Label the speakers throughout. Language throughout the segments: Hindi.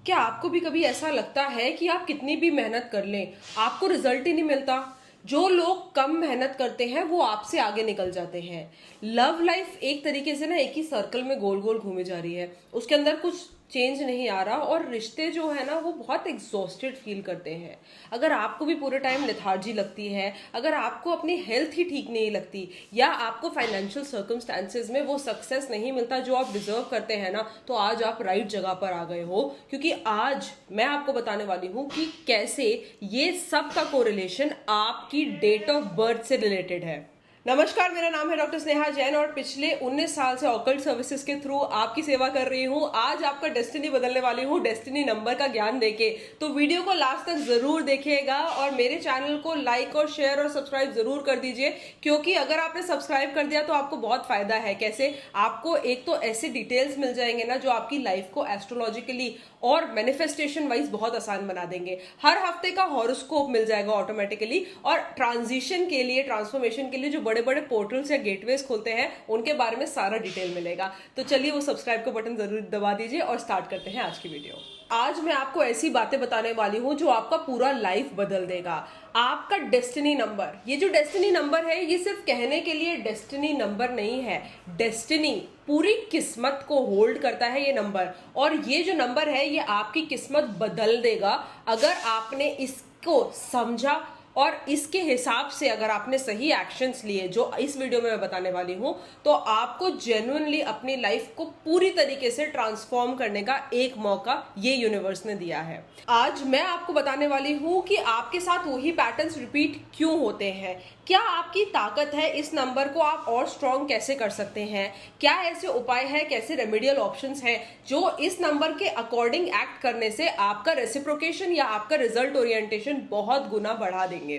Speaker 1: क्या आपको भी कभी ऐसा लगता है कि आप कितनी भी मेहनत कर लें, आपको रिजल्ट ही नहीं मिलता? जो लोग कम मेहनत करते हैं वो आपसे आगे निकल जाते हैं। लव लाइफ एक तरीके से ना एक ही सर्कल में गोल गोल घूमे जा रही है, उसके अंदर कुछ चेंज नहीं आ रहा और रिश्ते जो है ना वो बहुत एग्जॉस्टेड फील करते हैं। अगर आपको भी पूरे टाइम लेथार्जी लगती है, अगर आपको अपनी हेल्थ ही ठीक नहीं लगती, या आपको फाइनेंशियल सर्कमस्टांसेस में वो सक्सेस नहीं मिलता जो आप डिजर्व करते हैं ना, तो आज आप राइट जगह पर आ गए हो। क्योंकि आज मैं आपको बताने वाली हूं कि कैसे ये सब का कोरिलेशन आपकी डेट ऑफ बर्थ से रिलेटेड है। नमस्कार, मेरा नाम है डॉक्टर स्नेहा जैन और पिछले 19 साल से ऑकल्ट सर्विसेज के थ्रू आपकी सेवा कर रही हूं। आज आपका डेस्टिनी बदलने वाली हूं डेस्टिनी नंबर का ज्ञान देके। तो वीडियो को लास्ट तक जरूर देखिएगा और मेरे चैनल को लाइक और शेयर और सब्सक्राइब जरूर कर दीजिए, क्योंकि अगर आपने सब्सक्राइब कर दिया तो आपको बहुत फायदा है। कैसे? आपको एक तो ऐसे डिटेल्स मिल जाएंगे ना जो आपकी लाइफ को एस्ट्रोलॉजिकली और मैनिफेस्टेशन वाइज बहुत आसान बना देंगे। हर हफ्ते का हॉरोस्कोप मिल जाएगा ऑटोमेटिकली, और ट्रांजिशन के लिए, ट्रांसफॉर्मेशन के लिए जो बड़े बड़े पोर्टल्स या गेटवेज खोलते हैं उनके बारे में सारा डिटेल मिलेगा। तो चलिए वो सब्सक्राइब का बटन जरूर दबा दीजिए और स्टार्ट करते हैं आज की वीडियो। आज मैं आपको ऐसी बातें बताने वाली हूं जो आपका पूरा लाइफ बदल देगा। आपका डेस्टिनी नंबर, ये जो डेस्टिनी नंबर है ये सिर्फ कहने के लिए डेस्टिनी नंबर नहीं है। डेस्टिनी, पूरी किस्मत को होल्ड करता है ये नंबर, और ये जो नंबर है ये आपकी किस्मत बदल देगा अगर आपने इसको समझा और इसके हिसाब से अगर आपने सही एक्शंस लिए जो इस वीडियो में मैं बताने वाली हूं, तो आपको जेन्युइनली अपनी लाइफ को पूरी तरीके से ट्रांसफॉर्म करने का एक मौका ये यूनिवर्स ने दिया है। आज मैं आपको बताने वाली हूं कि आपके साथ वही पैटर्न्स रिपीट क्यों होते हैं, क्या आपकी ताकत है, इस नंबर को आप और स्ट्रॉन्ग कैसे कर सकते हैं, क्या ऐसे उपाय है, कैसे रेमेडियल ऑप्शंस हैं जो इस नंबर के अकॉर्डिंग एक्ट करने से आपका रेसिप्रोकेशन या आपका रिजल्ट ओरिएंटेशन बहुत गुना बढ़ा देंगे।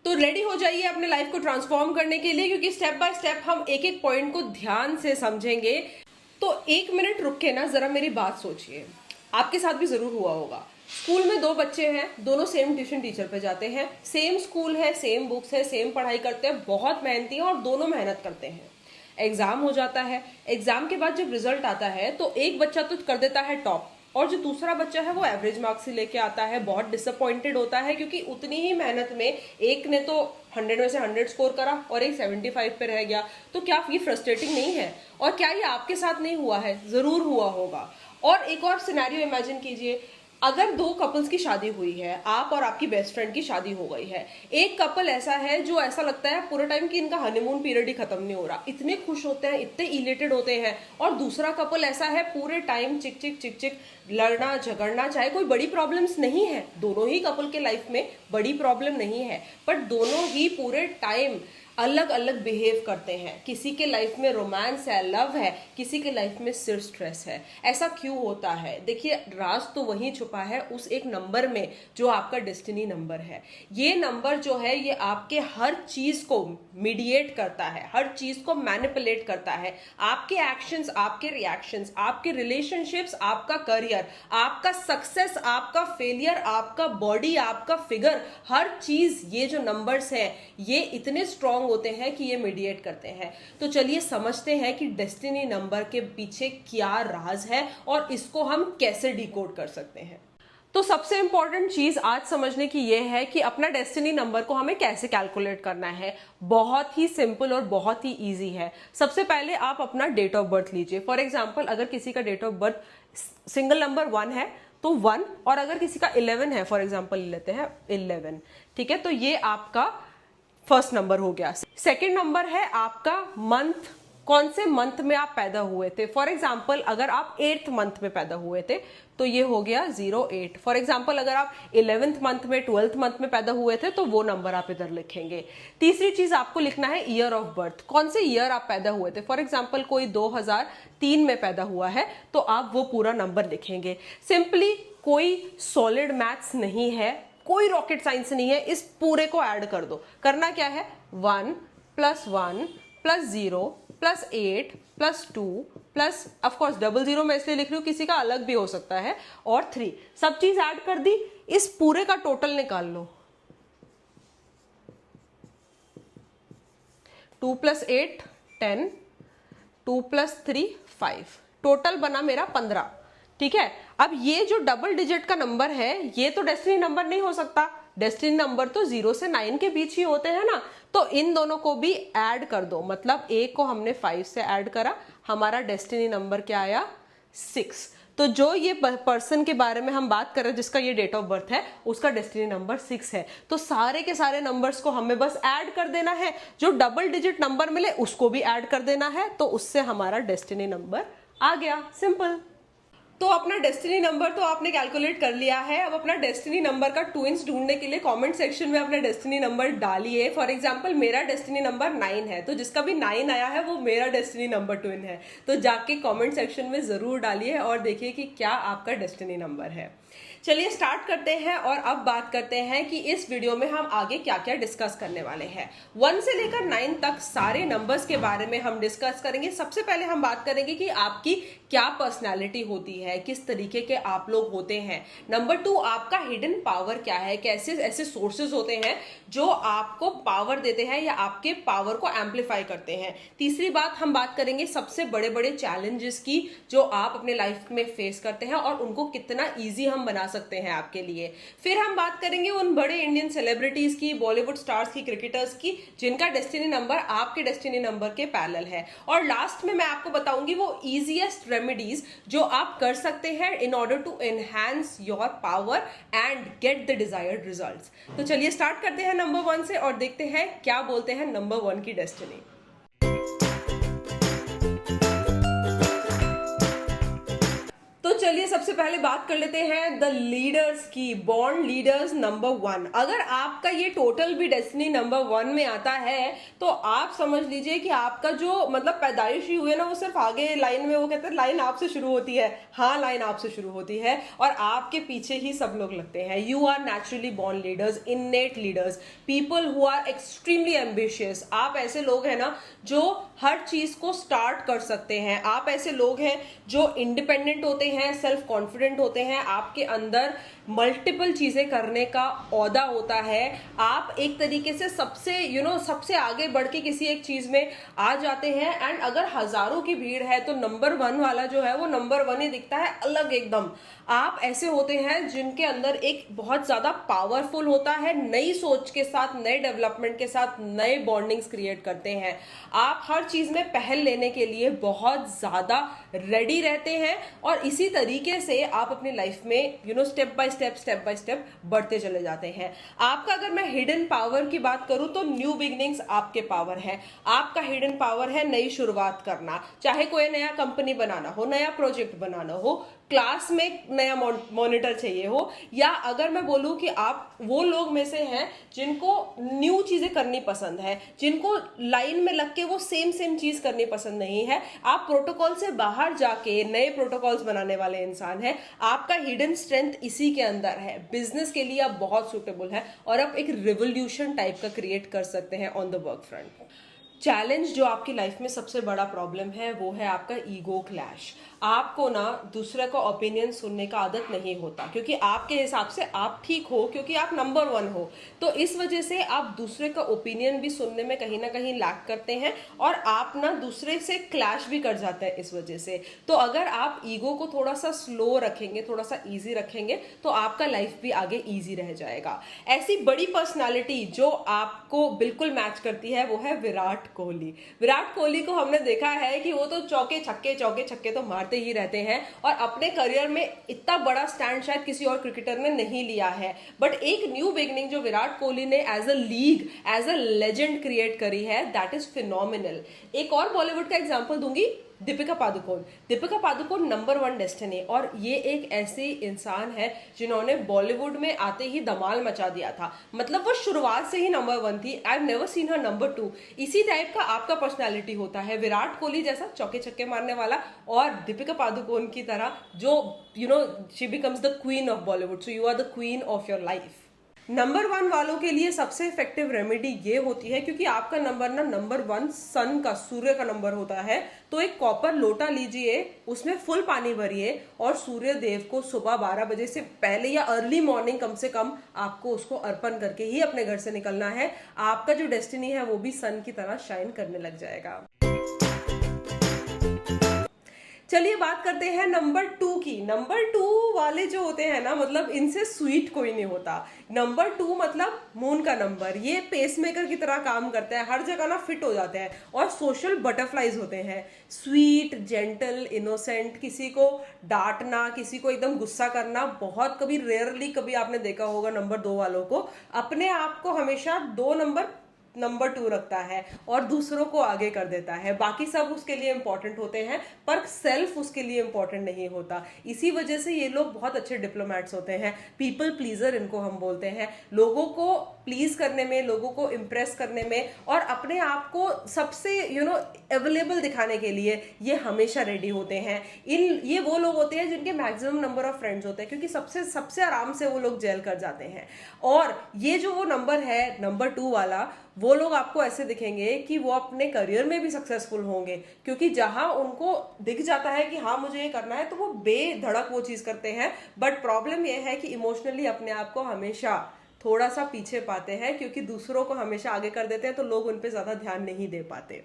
Speaker 1: तो रेडी हो जाइए अपने लाइफ को ट्रांसफॉर्म करने के लिए, क्योंकि स्टेप बाय स्टेप हम एक एक पॉइंट को ध्यान से समझेंगे। तो एक मिनट रुक के ना जरा मेरी बात सोचिए। आपके साथ भी जरूर हुआ होगा। स्कूल में दो बच्चे हैं, दोनों सेम ट्यूशन टीचर पे जाते हैं, सेम स्कूल है, सेम बुक्स है, सेम पढ़ाई करते हैं, बहुत मेहनती हैं और दोनों मेहनत करते हैं। एग्जाम हो जाता है, एग्जाम के बाद जब रिजल्ट आता है तो एक बच्चा तो कर देता है टॉप, और जो दूसरा बच्चा है वो एवरेज मार्क्स ही लेके आता है। बहुत डिसअपॉइंटेड होता है, क्योंकि उतनी ही मेहनत में एक ने तो 100 में से 100 स्कोर करा और एक 75 पे रह गया। तो क्या ये फ्रस्ट्रेटिंग नहीं है? और क्या ये आपके साथ नहीं हुआ है? जरूर हुआ होगा। और एक और सिनेरियो इमेजिन कीजिए, अगर दो कपल्स की शादी हुई है, आप और आपकी बेस्ट फ्रेंड की शादी हो गई है। एक कपल ऐसा है जो ऐसा लगता है पूरे टाइम कि इनका हनीमून पीरियड ही खत्म नहीं हो रहा, इतने खुश होते हैं, इतने इलेटेड होते हैं। और दूसरा कपल ऐसा है पूरे टाइम चिक चिक चिक चिक, लड़ना झगड़ना, चाहे कोई बड़ी प्रॉब्लम्स नहीं है, दोनों ही कपल के लाइफ में बड़ी प्रॉब्लम नहीं है, बट दोनों ही पूरे टाइम अलग अलग बिहेव करते हैं। किसी के लाइफ में रोमांस है, लव है, किसी के लाइफ में सिर्फ स्ट्रेस है। ऐसा क्यों होता है? देखिए, राज तो वहीं छुपा है उस एक नंबर में जो आपका डेस्टिनी नंबर है। ये नंबर जो है ये आपके हर चीज को मीडिएट करता है, हर चीज को मैनिपुलेट करता है। आपके एक्शंस, आपके रिएक्शंस, आपके रिलेशनशिप्स, आपका करियर, आपका सक्सेस, आपका फेलियर, आपका बॉडी, आपका फिगर, हर चीज, ये जो नंबर्स हैं ये इतने स्ट्रॉन्ग होते हैं कि ये मीडिएट करते हैं। तो चलिए समझते हैं कि डेस्टिनी नंबर के पीछे क्या राज है और इसको हम कैसे डिकोड कर सकते हैं। तो सबसे इंपॉर्टेंट चीज आज समझने की यह है कि अपना डेस्टिनी नंबर को हमें कैसे कैलकुलेट करना है। बहुत ही सिंपल और बहुत ही इजी है। सबसे पहले आप अपना डेट ऑफ बर्थ लीजिए। फॉर एग्जांपल, अगर किसी का date of birth single number 1 है तो 1, और अगर किसी का 11 है, फॉर एग्जांपल लेते हैं 11, ठीक है, तो ये आपका फर्स्ट नंबर हो गया। सेकेंड नंबर है आपका मंथ, कौन से मंथ में आप पैदा हुए थे। फॉर एग्जाम्पल, अगर आप 8th मंथ में पैदा हुए थे तो ये हो गया 08। फॉर एग्जाम्पल, अगर आप 11th मंथ में, 12th मंथ में पैदा हुए थे तो वो नंबर आप इधर लिखेंगे। तीसरी चीज आपको लिखना है ईयर ऑफ बर्थ, कौन से ईयर आप पैदा हुए थे। फॉर एग्जाम्पल, कोई 2003 में पैदा हुआ है तो आप वो पूरा नंबर लिखेंगे। सिंपली कोई सॉलिड मैथ्स नहीं है, कोई रॉकेट साइंस नहीं है, इस पूरे को ऐड कर दो। करना क्या है, 1 + 1 + 0 + 8 + 2 प्लस, ऑफकोर्स 00 मैं इसलिए लिख रही हूं, किसी का अलग भी हो सकता है, और 3, सब चीज ऐड कर दी। इस पूरे का टोटल निकाल लो। 2 + 8 10, 2 + 3 5, टोटल बना मेरा 15। ठीक है। अब ये जो डबल डिजिट का नंबर है ये तो डेस्टिनी नंबर नहीं हो सकता, डेस्टिनी नंबर तो 0 से 9 के बीच ही होते हैं ना। तो इन दोनों को भी ऐड कर दो, मतलब 1 को हमने 5 से ऐड करा, हमारा डेस्टिनी नंबर क्या आया 6। तो जो ये पर्सन के बारे में हम बात कर रहे हैं जिसका ये डेट ऑफ बर्थ है उसका डेस्टिनी नंबर 6 है। तो सारे के सारे नंबर्स को हमें बस ऐड कर देना है, जो डबल डिजिट नंबर मिले उसको भी ऐड कर देना है, तो उससे हमारा डेस्टिनी नंबर आ गया। सिंपल। तो अपना डेस्टिनी नंबर तो आपने कैलकुलेट कर लिया है। अब अपना डेस्टिनी नंबर का ट्विन्स ढूंढने के लिए कमेंट सेक्शन में अपना डेस्टिनी नंबर डालिए। फॉर एग्जांपल मेरा डेस्टिनी नंबर 9 है, तो जिसका भी 9 आया है वो मेरा डेस्टिनी नंबर ट्विन है। तो जाके कमेंट सेक्शन में जरूर डालिए और देखिए कि क्या आपका डेस्टिनी नंबर है। चलिए स्टार्ट करते हैं और अब बात करते हैं कि इस वीडियो में हम आगे क्या क्या डिस्कस करने वाले हैं। 1 से लेकर 9 तक सारे नंबर्स के बारे में हम डिस्कस करेंगे। सबसे पहले हम बात करेंगे कि आपकी क्या पर्सनालिटी होती है, किस तरीके के आप लोग होते हैं। नंबर 2, आपका हिडन पावर क्या है, कैसे ऐसे सोर्सेज होते हैं जो आपको पावर देते हैं या आपके पावर को एम्पलीफाई करते हैं। तीसरी बात, हम बात करेंगे सबसे बड़े बड़े चैलेंजेस की जो आप अपने लाइफ में फेस करते हैं और उनको कितना ईजी हम बना सकते हैं आपके लिए। फिर हम बात करेंगे उन बड़े इंडियन सेलिब्रिटीज की, बॉलीवुड स्टार्स की, क्रिकेटर्स की, जिनका डेस्टिनी नंबर आपके डेस्टिनी नंबर के पैरेलल है। और लास्ट में मैं आपको बताऊंगी वो इजीएस्ट रेमेडीज जो आप कर सकते हैं in order to enhance your power and get the desired results. तो चलिए स्टार्ट करते हैं नंबर 1 से और देखते हैं क्या बोलते हैं नंबर 1 की डेस्टिनी। तो चलिए सबसे पहले बात कर लेते हैं द लीडर्स की, बॉर्न लीडर्स नंबर 1। अगर आपका ये टोटल भी डेस्टिनी नंबर 1 में आता है तो आप समझ लीजिए कि आपका जो मतलब पैदाइश ही हुई है ना, वो सिर्फ आगे लाइन में, वो कहते हैं लाइन आपसे शुरू होती है। हाँ, लाइन आपसे शुरू होती है और आपके पीछे ही सब लोग लगते हैं। You are naturally born leaders, innate leaders, people who are extremely ambitious. आप ऐसे लोग हैं ना जो हर चीज को स्टार्ट कर सकते हैं। आप ऐसे लोग हैं जो इंडिपेंडेंट होते हैं, सेल्फ कॉन्फिडेंट होते हैं, आपके अंदर मल्टीपल चीजें करने का औदा होता है। आप एक तरीके से सबसे सबसे आगे बढ़ के किसी एक चीज में आ जाते हैं। एंड अगर हजारों की भीड़ है तो नंबर 1 वाला जो है वो नंबर 1 ही दिखता है, अलग एकदम। आप ऐसे होते हैं जिनके अंदर एक बहुत ज्यादा पावरफुल होता है, नई सोच के साथ, नए डेवलपमेंट के साथ नए बॉन्डिंग्स क्रिएट करते हैं। आप हर चीज में पहल लेने के लिए बहुत ज्यादा रेडी रहते हैं और इसी तरीके से आप अपनी लाइफ में स्टेप बाय स्टेप बढ़ते चले जाते हैं। आपका अगर मैं हिडन पावर की बात करूं तो न्यू बिगिनिंग्स आपके पावर है। आपका हिडन पावर है नई शुरुआत करना, चाहे कोई नया कंपनी बनाना हो, नया प्रोजेक्ट बनाना हो, क्लास में नया मॉनिटर चाहिए हो, या अगर मैं बोलूं कि आप वो लोग में से हैं जिनको न्यू चीजें करनी पसंद है, जिनको लाइन में लग के वो सेम चीज करनी पसंद नहीं है, आप प्रोटोकॉल से बाहर जाके नए प्रोटोकॉल्स बनाने वाले इंसान हैं। आपका हिडन स्ट्रेंथ इसी के अंदर है। बिजनेस के लिए आप बहुत सुटेबल है और आप एक रिवोल्यूशन टाइप का क्रिएट कर सकते हैं on the work front. Challenge जो आपकी लाइफ में सबसे बड़ा प्रॉब्लम है वो है आपका ईगो क्लैश। आपको ना दूसरे का ओपिनियन सुनने का आदत नहीं होता, क्योंकि आपके हिसाब से आप ठीक हो, क्योंकि आप नंबर 1 हो। तो इस वजह से आप दूसरे का ओपिनियन भी सुनने में कहीं ना कहीं लैक करते हैं और आप ना दूसरे से क्लैश भी कर जाते हैं इस वजह से। तो अगर आप ईगो को थोड़ा सा स्लो रखेंगे, थोड़ा सा ईजी रखेंगे, तो आपका लाइफ भी आगे ईजी रह जाएगा। ऐसी बड़ी पर्सनैलिटी जो आपको बिल्कुल मैच करती है वो है विराट कोहली। विराट कोहली को हमने देखा है कि वो तो चौके छक्के तो मारते ही रहते हैं और अपने करियर में इतना बड़ा स्टैंड शायद किसी और क्रिकेटर ने नहीं लिया है। बट एक न्यू बिगनिंग जो विराट कोहली ने as a league, as a legend create करी है, दैट इज फिनोमिनल। एक और बॉलीवुड का एग्जांपल दूंगी, दीपिका पादुकोण नंबर 1 डेस्टिनी। और ये एक ऐसे इंसान है जिन्होंने बॉलीवुड में आते ही धमाल मचा दिया था। मतलब वो शुरुआत से ही नंबर 1 थी। I have never seen her number 2। इसी टाइप का आपका पर्सनालिटी होता है, विराट कोहली जैसा चौके छक्के मारने वाला, और दीपिका पादुकोण की तरह जो she becomes the queen of Bollywood. So you are the queen of your life. Number 1 वालों के लिए सबसे इफेक्टिव रेमेडी ये होती है, क्योंकि आपका नंबर ना नंबर 1 सन का, सूर्य का नंबर होता है। तो एक कॉपर लोटा लीजिए, उसमें फुल पानी भरिए और सूर्य देव को सुबह 12 बजे से पहले या अर्ली मॉर्निंग कम से कम आपको उसको अर्पण करके ही अपने घर से निकलना है। आपका जो डेस्टिनी है वो भी सन की तरह शाइन करने लग जाएगा। चलिए बात करते हैं नंबर 2 की। नंबर 2 वाले जो होते हैं ना, मतलब इनसे स्वीट कोई नहीं होता। नंबर 2 मतलब मून का नंबर, ये पेसमेकर की तरह काम करता है, हर जगह ना फिट हो जाते हैं और सोशल बटरफ्लाइज होते हैं। स्वीट, जेंटल, इनोसेंट, किसी को डांटना, किसी को एकदम गुस्सा करना बहुत कभी, रेयरली कभी आपने देखा होगा नंबर 2 वालों को। अपने आप को हमेशा 2 नंबर 2 रखता है और दूसरों को आगे कर देता है। बाकी सब उसके लिए इंपॉर्टेंट होते हैं पर सेल्फ उसके लिए इंपॉर्टेंट नहीं होता। इसी वजह से ये लोग बहुत अच्छे डिप्लोमेट्स होते हैं। पीपल प्लीजर इनको हम बोलते हैं। लोगों को प्लीज करने में, लोगों को इम्प्रेस करने में और अपने आप को सबसे अवेलेबल दिखाने के लिए ये हमेशा रेडी होते हैं। ये वो लोग होते हैं जिनके मैक्सिमम नंबर ऑफ फ्रेंड्स होते हैं, क्योंकि सबसे सबसे आराम से वो लोग जेल कर जाते हैं। और ये जो वो नंबर है, नंबर 2 वाला, वो लोग आपको ऐसे दिखेंगे कि वो अपने करियर में भी सक्सेसफुल होंगे, क्योंकि जहां उनको दिख जाता है कि हाँ मुझे ये करना है, तो वो बेधड़क वो चीज करते हैं। बट प्रॉब्लम ये है कि इमोशनली अपने आप को हमेशा थोड़ा सा पीछे पाते हैं, क्योंकि दूसरों को हमेशा आगे कर देते हैं तो लोग उन पे ज्यादा ध्यान नहीं दे पाते।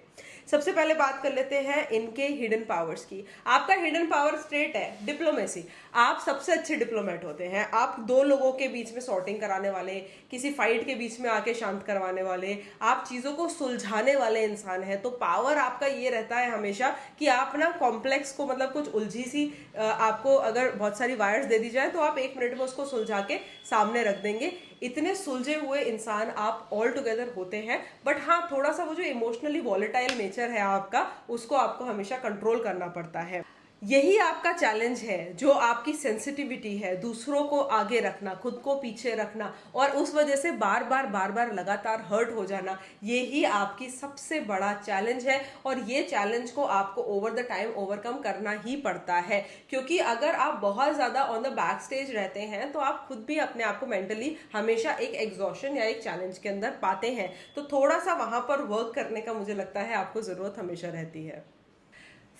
Speaker 1: सबसे पहले बात कर लेते हैं इनके हिडन पावर्स की। आपका हिडन पावर स्ट्रेट है डिप्लोमेसी। आप सबसे अच्छे डिप्लोमेट होते हैं। आप 2 लोगों के बीच में सॉर्टिंग कराने वाले, किसी फाइट के बीच में आके शांत करवाने वाले, आप चीजों को सुलझाने वाले इंसान हैं। तो पावर आपका ये रहता है हमेशा कि आप ना कॉम्प्लेक्स को, मतलब कुछ उलझी सी आपको अगर बहुत सारी वायर्स दे दी जाए तो आप 1 मिनट में उसको सुलझा के सामने रख देंगे। इतने सुलझे हुए इंसान आप ऑल टुगेदर होते हैं। बट हाँ, थोड़ा सा वो जो इमोशनली वॉलेटाइल नेचर है आपका, उसको आपको हमेशा कंट्रोल करना पड़ता है। यही आपका चैलेंज है, जो आपकी सेंसिटिविटी है, दूसरों को आगे रखना, खुद को पीछे रखना और उस वजह से बार बार लगातार हर्ट हो जाना, यही आपकी सबसे बड़ा चैलेंज है। और ये चैलेंज को आपको ओवर द टाइम ओवरकम करना ही पड़ता है, क्योंकि अगर आप बहुत ज्यादा ऑन द बैक स्टेज रहते हैं तो आप खुद भी अपने आप को मेंटली हमेशा एक एग्जॉशन या एक चैलेंज के अंदर पाते हैं। तो थोड़ा सा वहां पर वर्क करने का मुझे लगता है आपको जरूरत हमेशा रहती है।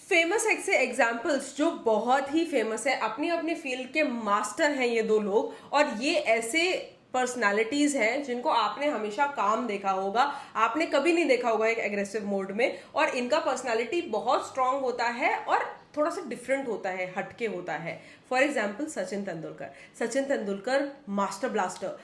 Speaker 1: फेमस ऐसे एग्जाम्पल्स जो बहुत ही फेमस है, अपनी अपनी फील्ड के मास्टर हैं ये 2 लोग, और ये ऐसे पर्सनालिटीज हैं जिनको आपने हमेशा काम देखा होगा, आपने कभी नहीं देखा होगा एक एग्रेसिव मोड में। और इनका पर्सनालिटी बहुत स्ट्रांग होता है और थोड़ा सा डिफरेंट होता है, हटके होता है। For example Sachin Tendulkar. Sachin Tendulkar master blaster.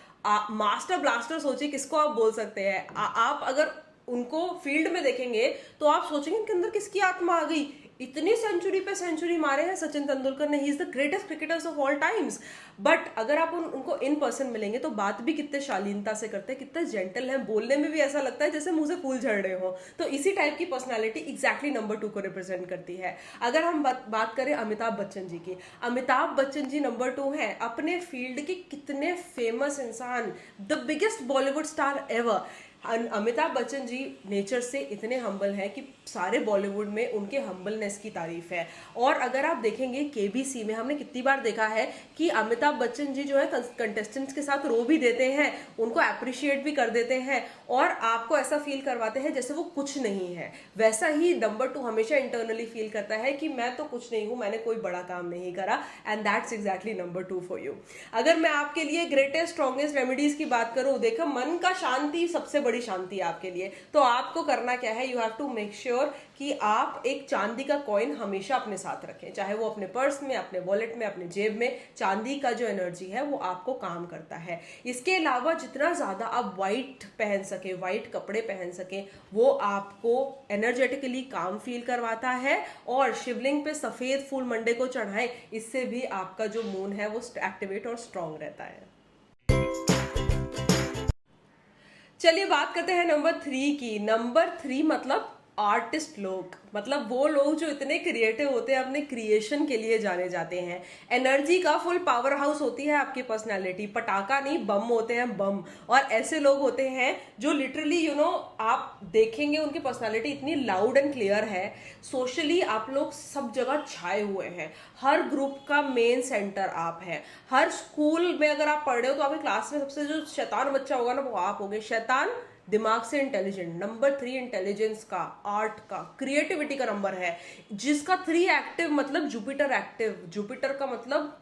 Speaker 1: Master blaster सोचिए किसको आप बोल सकते हैं। आप अगर उनको फील्ड में देखेंगे तो आप सोचेंगे इनके अंदर किसकी आत्मा आ गई, इतनी सेंचुरी पे सेंचुरी मारे हैं सचिन तेंदुलकर ने। He is the greatest cricketers of all times. But अगर आप उनको इन पर्सन मिलेंगे तो बात भी कितने शालीनता से करते हैं, कितने जेंटल हैं, बोलने में भी ऐसा लगता है जैसे मुंह से फूल झड़ रहे हो। तो इसी टाइप की पर्सनालिटी एग्जैक्टली नंबर 2 को रिप्रेजेंट करती है। अगर हम बात करें अमिताभ बच्चन जी की, अमिताभ बच्चन जी नंबर 2 हैं। अपने फील्ड के कितने फेमस इंसान, the biggest Bollywood star ever. Amitabh Bachchan ji nature से इतने हम्बल हैं कि सारे बॉलीवुड में उनके हम्बलनेस की तारीफ है। और अगर आप देखेंगे केबीसी में हमने कितनी बार देखा है कि अमिताभ बच्चन जी जो है कंटेस्टेंट्स के साथ रो भी देते हैं, उनको अप्रिशिएट भी कर देते हैं और आपको ऐसा फील करवाते हैं जैसे वो कुछ नहीं है। वैसा ही नंबर 2 हमेशा इंटरनली फील करता है कि मैं तो कुछ नहीं हूं, मैंने कोई बड़ा काम नहीं करा। And that's exactly number 2 for you. अगर मैं आपके लिए ग्रेटेस्ट स्ट्रॉन्गेस्ट रेमेडीज की बात करूं, देखो मन का शांति सबसे बड़ी शांति है आपके लिए। तो आपको करना क्या है, you have to make sure कि आप एक चांदी का कॉइन हमेशा अपने साथ रखें, चाहे वो अपने पर्स में, अपने वॉलेट में, अपने जेब में। चांदी का जो एनर्जी है वो आपको काम करता है। इसके अलावा जितना ज्यादा आप व्हाइट पहन सके, व्हाइट कपड़े पहन सके, वो आपको एनर्जेटिकली काम फील करवाता है। और शिवलिंग पे सफेद फूल मंडे को चढ़ाएं, इससे भी आपका जो मून है वो एक्टिवेट और स्ट्रांग रहता है। चलिए बात करते हैं नंबर 3 की। नंबर 3 मतलब आर्टिस्ट लोग, मतलब वो लोग जो इतने क्रिएटिव होते हैं, अपने क्रिएशन के लिए जाने जाते हैं। एनर्जी का फुल पावर हाउस होती है आपकी पर्सनालिटी, पटाखा नहीं बम होते हैं, बम। और ऐसे लोग होते हैं जो लिटरली आप देखेंगे उनकी पर्सनालिटी इतनी लाउड एंड क्लियर है। सोशली आप लोग सब जगह छाए हुए हैं, हर ग्रुप का मेन सेंटर आप हैं। हर स्कूल में अगर आप पढ़ रहे हो तो आपकी क्लास में सबसे जो शैतान बच्चा होगा ना, वो आप होगे। शैतान दिमाग से इंटेलिजेंट। नंबर 3 इंटेलिजेंस का, आर्ट का, क्रिएटिविटी का नंबर है। जिसका 3 एक्टिव मतलब जुपिटर एक्टिव। जुपिटर का मतलब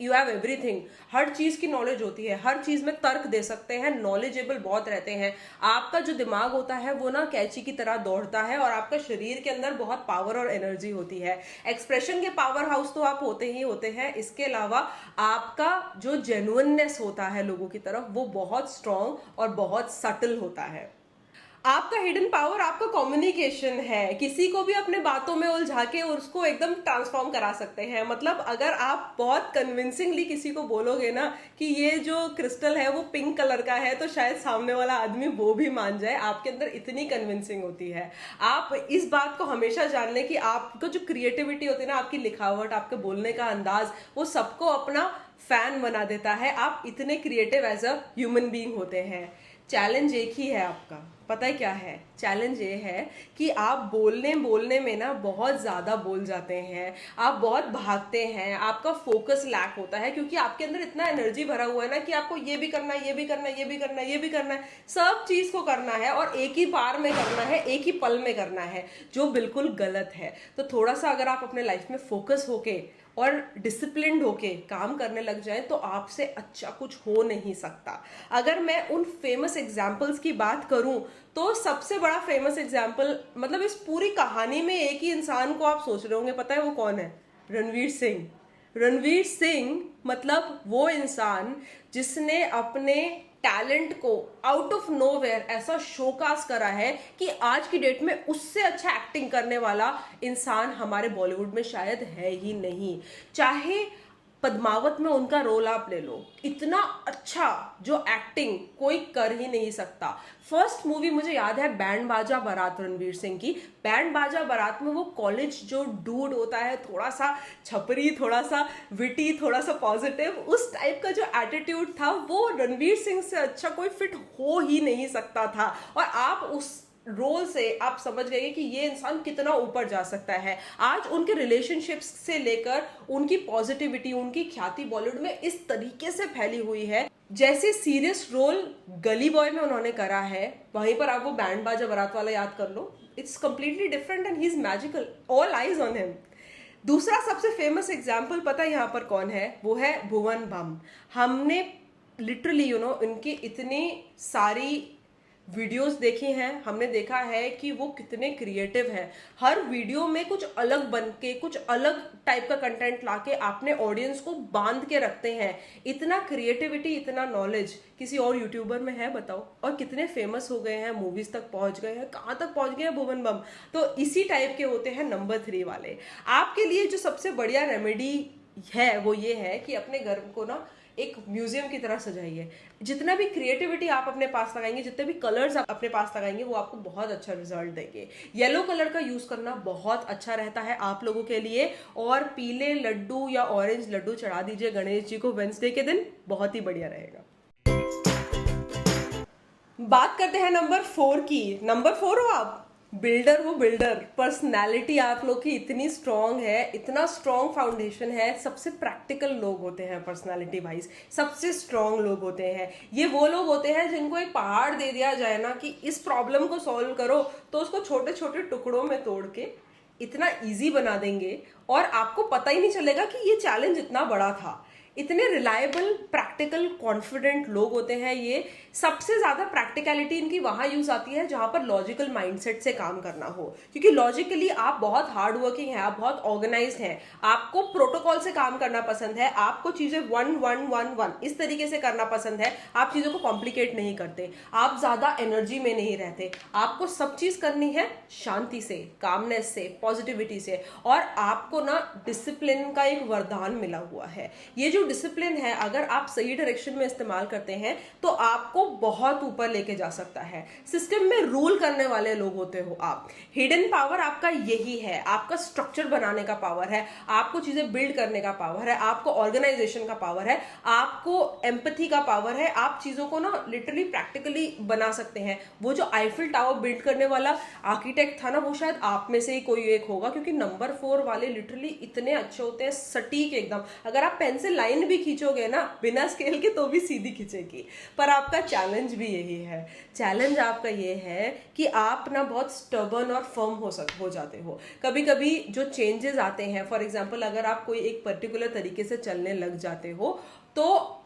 Speaker 1: यू हैव एवरीथिंग, हर चीज की नॉलेज होती है, हर चीज में तर्क दे सकते हैं, नॉलेजेबल बहुत रहते हैं। आपका जो दिमाग होता है वो ना कैंची की तरह दौड़ता है, और आपका शरीर के अंदर बहुत पावर और एनर्जी होती है। एक्सप्रेशन के पावर हाउस तो आप होते ही होते हैं, इसके अलावा आपका जो जेन्युइननेस होता है लोगों की तरफ वो बहुत स्ट्रांग और बहुत सटल होता है। आपका हिडन पावर आपका कम्युनिकेशन है, किसी को भी अपने बातों में उलझा के उसको एकदम ट्रांसफॉर्म करा सकते हैं। मतलब अगर आप बहुत कन्विंसिंगली किसी को बोलोगे ना कि ये जो क्रिस्टल है वो पिंक कलर का है, तो शायद सामने वाला आदमी वो भी मान जाए, आपके अंदर इतनी कन्विंसिंग होती है। आप इस बात को हमेशा जान लें कि आपको जो क्रिएटिविटी होती है ना, आपकी लिखावट, आपके बोलने का अंदाज, वो सबको अपना फैन बना देता है। आप इतने creative as a human being होते हैं। चैलेंज एक ही है आपका, पता है क्या है? चैलेंज ये है कि आप बोलने में ना बहुत ज्यादा बोल जाते हैं, आप बहुत भागते हैं, आपका फोकस लैक होता है, क्योंकि आपके अंदर इतना एनर्जी भरा हुआ है ना कि आपको ये भी करना है, ये भी करना है, ये भी करना है, ये भी करना है, सब चीज को करना है और एक ही बार में करना है, एक ही पल में करना है, जो बिल्कुल गलत है। तो थोड़ा सा अगर आप अपने लाइफ में फोकस होके और डिसिप्लिन्ड होके काम करने लग जाए तो आपसे अच्छा कुछ हो नहीं सकता। अगर मैं उन फेमस एग्जाम्पल्स की बात करूं तो सबसे बड़ा फेमस एग्जाम्पल, मतलब इस पूरी कहानी में एक ही इंसान को आप सोच रहे होंगे, पता है वो कौन है? रणवीर सिंह। रणवीर सिंह मतलब वो इंसान जिसने अपने टैलेंट को आउट ऑफ नोवेयर ऐसा शोकास करा है कि आज की डेट में उससे अच्छा एक्टिंग करने वाला इंसान हमारे बॉलीवुड में शायद है ही नहीं। चाहे पद्मावत में उनका रोल आप ले लो, इतना अच्छा जो एक्टिंग कोई कर ही नहीं सकता। फर्स्ट मूवी मुझे याद है बैंड बाजा बारात, रणवीर सिंह की बैंड बाजा बारात में वो कॉलेज जो डूड होता है, थोड़ा सा छपरी, थोड़ा सा विटी, थोड़ा सा पॉजिटिव, उस टाइप का जो एटीट्यूड था वो रणवीर सिंह से अच्छा कोई फिट हो ही नहीं सकता था। और आप उस रोल से आप समझ गए कि ये इंसान कितना ऊपर जा सकता है। आज उनके रिलेशनशिप्स से लेकर उनकी पॉजिटिविटी, उनकी ख्याति बॉलीवुड में इस तरीके से फैली हुई है। जैसे सीरियस रोल गली बॉय में उन्होंने करा है, वहीं पर आप वो बैंड बाजा बारात वाला याद कर लो, it's completely different and he is magical, all eyes on him. दूसरा सबसे फेमस एग्जाम्पल पता है यहाँ पर कौन है? वो है भुवन बम। हमने लिटरली इनकी इतनी सारी वीडियोस देखी हैं, हमने देखा है कि वो कितने क्रिएटिव हैं। हर वीडियो में कुछ अलग बन के, कुछ अलग टाइप का कंटेंट लाके अपने ऑडियंस को बांध के रखते हैं। इतना क्रिएटिविटी, इतना नॉलेज किसी और यूट्यूबर में है बताओ? और कितने फेमस हो गए हैं, मूवीज तक पहुंच गए हैं, कहाँ तक पहुंच गए हैं भुवन बम। तो इसी टाइप के होते हैं नंबर 3 वाले। आपके लिए जो सबसे बढ़िया रेमेडी है वो ये है कि अपने घर को ना एक म्यूजियम की तरह सजाइए। जितना भी क्रिएटिविटी आप अपने पास लगाएंगे, जितने भी कलर्स आप अपने पास लगाएंगे, वो आपको बहुत अच्छा रिजल्ट देंगे। येलो कलर का यूज करना बहुत अच्छा रहता है आप लोगों के लिए, और पीले लड्डू या ऑरेंज लड्डू चढ़ा दीजिए गणेश जी को वेंसडे के दिन, बहुत ही बढ़िया रहेगा। बात करते हैं नंबर 4 की। नंबर 4 हो आप, बिल्डर हो बिल्डर। पर्सनैलिटी आप लोग की इतनी स्ट्रांग है, इतना स्ट्रांग फाउंडेशन है। सबसे प्रैक्टिकल लोग होते हैं पर्सनैलिटी वाइज, सबसे स्ट्रांग लोग होते हैं। ये वो लोग होते हैं जिनको एक पहाड़ दे दिया जाए ना कि इस प्रॉब्लम को सॉल्व करो, तो उसको छोटे छोटे टुकड़ों में तोड़ के इतना इजी बना देंगे और आपको पता ही नहीं चलेगा कि ये चैलेंज इतना बड़ा था। इतने रिलायबल, प्रैक्टिकल, कॉन्फिडेंट लोग होते हैं ये। सबसे ज्यादा प्रैक्टिकलिटी इनकी वहां यूज आती है जहां पर लॉजिकल माइंडसेट से काम करना हो, क्योंकि लॉजिकली आप बहुत हार्ड वर्किंग हैं, आप बहुत ऑर्गेनाइज्ड हैं, आपको प्रोटोकॉल से काम करना पसंद है, आपको चीजें 1 1 1 1 इस तरीके से करना पसंद है। आप चीजों को कॉम्प्लिकेट नहीं करते, आप ज्यादा एनर्जी में नहीं रहते, आपको सब चीज करनी है शांति से, कामनेस से, पॉजिटिविटी से। और आपको ना डिसिप्लिन का एक वरदान मिला हुआ है। ये जो डिसिप्लिन है, अगर आप सही डायरेक्शन में इस्तेमाल करते हैं तो आपको बहुत ऊपर लेके जा सकता है। सिस्टम में रूल करने वाले लोग होते हो आप। हिडन पावर आपका यही है, आपका स्ट्रक्चर बनाने का पावर है, आपको चीजें बिल्ड करने का पावर है, आपको ऑर्गेनाइजेशन का पावर है, आपको एम्पैथी का पावर है। आप चीजों को ना लिटरली प्रैक्टिकली बना सकते हैं। वो जो आईफिल टावर बिल्ड करने वाला आर्किटेक्ट था ना, वो शायद आप में से ही कोई एक होगा, क्योंकि नंबर 4 वाले लिटरली इतने अच्छे होते हैं, सटीक एकदम। अगर आप पेन से लाइन लाइन भी खींचोगे ना बिना स्केल के तो भी सीधी खींचेगी। पर आपका चैलेंज भी यही है, चैलेंज आपका ये है कि आप ना बहुत स्टबर्न और फर्म हो जाते हो। कभी कभी जो चेंजेस आते हैं, फॉर एग्जाम्पल अगर आप कोई एक पर्टिकुलर तरीके से चलने लग जाते हो तो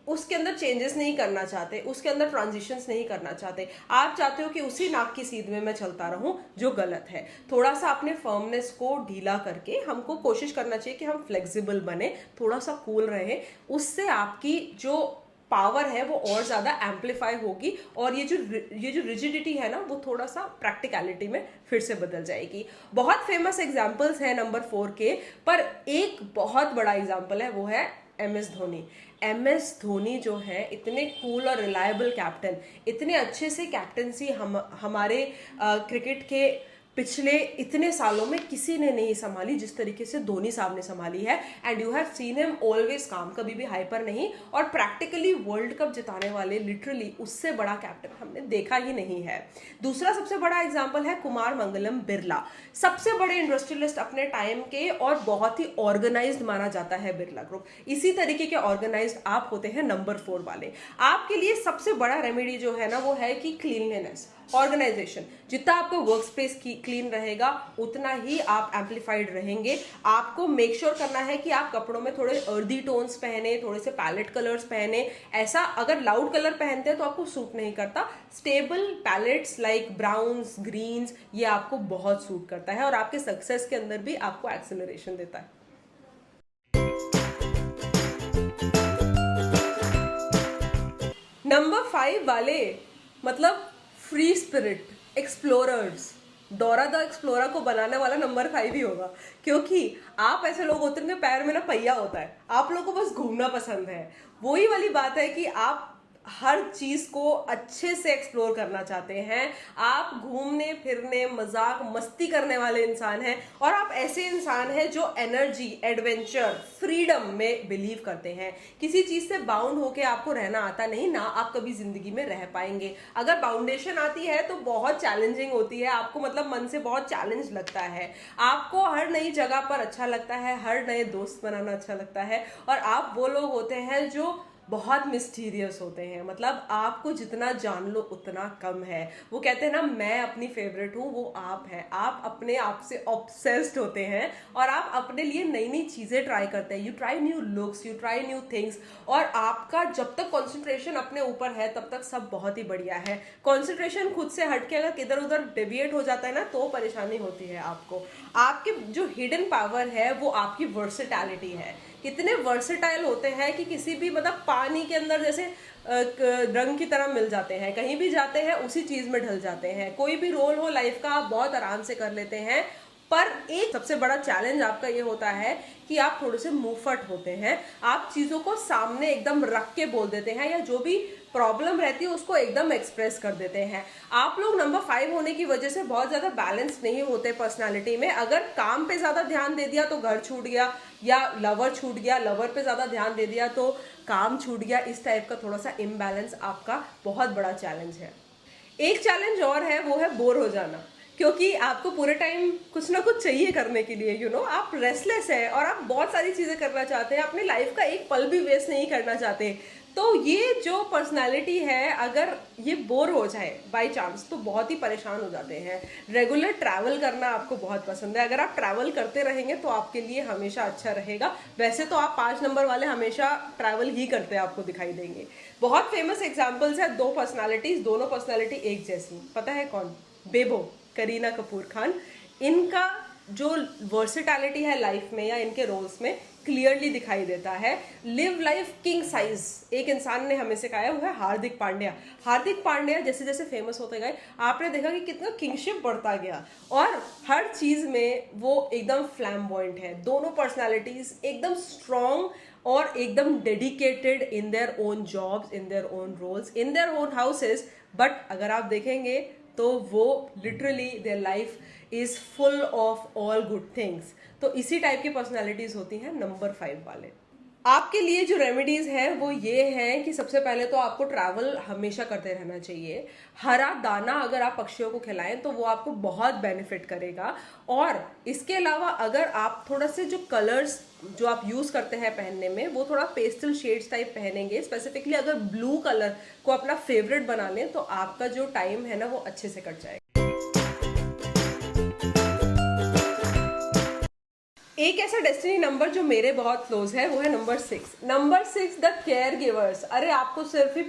Speaker 1: उसके अंदर चेंजेस नहीं करना चाहते, उसके अंदर ट्रांजिशंस नहीं करना चाहते, आप चाहते हो कि उसी नाक की सीध में मैं चलता रहूं, जो गलत है। थोड़ा सा अपने फर्मनेस को ढीला करके हमको कोशिश करना चाहिए कि हम फ्लेक्सिबल बने, थोड़ा सा कूल रहे, उससे आपकी जो पावर है वो और ज्यादा एम्पलीफाई होगी और ये जो रिजिडिटी है ना वो थोड़ा सा प्रैक्टिकलिटी में फिर से बदल जाएगी। बहुत फेमस एग्जांपल्स हैं नंबर 4 के, पर एक बहुत बड़ा एग्जांपल है, वो है MS धोनी। MS धोनी जो है इतने कूल और रिलायबल कैप्टन, इतने अच्छे से कैप्टनसी हमारे क्रिकेट के पिछले इतने सालों में किसी ने नहीं संभाली जिस तरीके से धोनी साहब ने संभाली है। And you have seen him always काम, कभी भी हाइपर नहीं, और प्रैक्टिकली वर्ल्ड कप जिताने वाले लिटरली उससे बड़ा कैप्टन हमने देखा ही नहीं है। दूसरा सबसे बड़ा एग्जांपल है कुमार मंगलम बिरला, सबसे बड़े इंडस्ट्रियलिस्ट अपने टाइम के और बहुत ही ऑर्गेनाइज्ड माना जाता है बिरला ग्रुप। इसी तरीके के ऑर्गेनाइज्ड आप होते हैं नंबर 4 वाले। आपके लिए सबसे बड़ा रेमेडी जो है ना वो है कि क्लीनलीनेस, ऑर्गेनाइजेशन। जितना आपका वर्क स्पेस क्लीन रहेगा उतना ही आप एम्पलीफाइड रहेंगे। आपको मेक श्योर करना है कि आप कपड़ों में थोड़े अर्दी टोन्स पहने, थोड़े से पैलेट कलर्स पहने। ऐसा अगर लाउड कलर पहनते हैं तो आपको सूट नहीं करता। Stable palettes like browns, greens, ये आपको बहुत सूट करता है और आपके सक्सेस के अंदर भी आपको एक्सेलरेशन देता है। नंबर 5 वाले मतलब free spirit, explorers. Dora the explorer को बनाने वाला नंबर 5 ही होगा, क्योंकि आप ऐसे लोग होते हैं उनके पैर में ना पहिया होता है, आप लोगों को बस घूमना पसंद है। वही वाली बात है कि आप हर चीज को अच्छे से एक्सप्लोर करना चाहते हैं, आप घूमने फिरने मजाक मस्ती करने वाले इंसान हैं, और आप ऐसे इंसान हैं जो एनर्जी, एडवेंचर, फ्रीडम में बिलीव करते हैं। किसी चीज से बाउंड होके आपको रहना आता नहीं ना, आप कभी जिंदगी में रह पाएंगे। अगर बाउंडेशन आती है तो बहुत चैलेंजिंग होती है, आपको मतलब मन से बहुत चैलेंज लगता है। आपको हर नई जगह पर अच्छा लगता है, हर नए दोस्त बनाना अच्छा लगता है, और आप वो लोग होते हैं जो बहुत मिस्टीरियस होते हैं। मतलब आपको जितना जान लो उतना कम है। वो कहते हैं ना, मैं अपनी फेवरेट हूं, वो आप है। आप अपने आप से ऑब्सेस्ड होते हैं और आप अपने लिए नई नई चीजें ट्राई करते हैं। You try new looks, you try new things, और आपका जब तक कॉन्सेंट्रेशन अपने ऊपर है तब तक सब बहुत ही बढ़िया है। कॉन्सेंट्रेशन खुद से हटके अगर इधर उधर डेविएट हो जाता है ना तो परेशानी होती है आपको। आपके जो हिडन पावर है वो आपकी वर्सेटैलिटी है। कितने वर्सेटाइल होते हैं कि किसी भी मतलब पानी के अंदर जैसे रंग की तरह मिल जाते हैं, कहीं भी जाते हैं उसी चीज में ढल जाते हैं। कोई भी रोल हो लाइफ का आप बहुत आराम से कर लेते हैं। पर एक सबसे बड़ा चैलेंज आपका ये होता है कि आप थोड़े से मुंहफट होते हैं। आप चीजों को सामने एकदम रख के बोल देते हैं, या जो भी प्रॉब्लम रहती है उसको एकदम एक्सप्रेस कर देते हैं। आप लोग नंबर 5 होने की वजह से बहुत ज्यादा बैलेंस नहीं होते पर्सनालिटी में। अगर काम पे ज्यादा ध्यान दे दिया तो घर छूट गया, या लवर छूट गया, लवर पे ज्यादा ध्यान दे दिया तो काम छूट गया। इस टाइप का थोड़ा सा इम्बैलेंस आपका बहुत बड़ा चैलेंज है। एक चैलेंज और है, वो है बोर हो जाना, क्योंकि आपको पूरे टाइम कुछ ना कुछ चाहिए करने के लिए। आप रेस्टलेस है और आप बहुत सारी चीजें करना चाहते हैं, अपनी लाइफ का एक पल भी वेस्ट नहीं करना चाहते। तो ये जो पर्सनालिटी है, अगर ये बोर हो जाए बाय चांस तो बहुत ही परेशान हो जाते हैं। रेगुलर ट्रैवल करना आपको बहुत पसंद है, अगर आप ट्रैवल करते रहेंगे तो आपके लिए हमेशा अच्छा रहेगा। वैसे तो आप 5 नंबर वाले हमेशा ट्रैवल ही करते हैं, आपको दिखाई देंगे। बहुत फेमस एग्जाम्पल्स है, 2 पर्सनालिटीज, दोनों पर्सनालिटी एक जैसी। पता है कौन? बेबो, करीना कपूर खान। इनका जो वर्सेटैलिटी है लाइफ में या इनके रोल्स में क्लियरली दिखाई देता है। लिव लाइफ किंग साइज एक इंसान ने हमें सिखाया, हुआ है हार्दिक पांड्या। हार्दिक पांड्या जैसे जैसे फेमस होते गए आपने देखा कि कितना किंगशिप बढ़ता गया, और हर चीज में वो एकदम फ्लैम्बॉयंट है। दोनों पर्सनालिटीज एकदम स्ट्रॉन्ग और एकदम dedicated in their own jobs, in their own roles, in their own houses. But अगर आप देखेंगे तो वो literally their life is full of all good things. तो इसी टाइप की पर्सनालिटीज होती हैं नंबर 5 वाले। आपके लिए जो रेमेडीज हैं वो ये हैं कि सबसे पहले तो आपको ट्रैवल हमेशा करते रहना चाहिए। हरा दाना अगर आप पक्षियों को खिलाएं तो वो आपको बहुत बेनिफिट करेगा। और इसके अलावा अगर आप थोड़ा से जो कलर्स जो आप यूज करते हैं पहनने में वो थोड़ा पेस्टल शेड्स टाइप पहनेंगे, स्पेसिफिकली अगर ब्लू कलर को अपना फेवरेट बना लें तो आपका जो टाइम है ना वो अच्छे से कट जाएगा। एक ऐसा डेस्टिनी नंबर जो मेरे बहुत क्लोज है वो है number 6। Number 6 the care givers. अरे आपको सिर्फ ही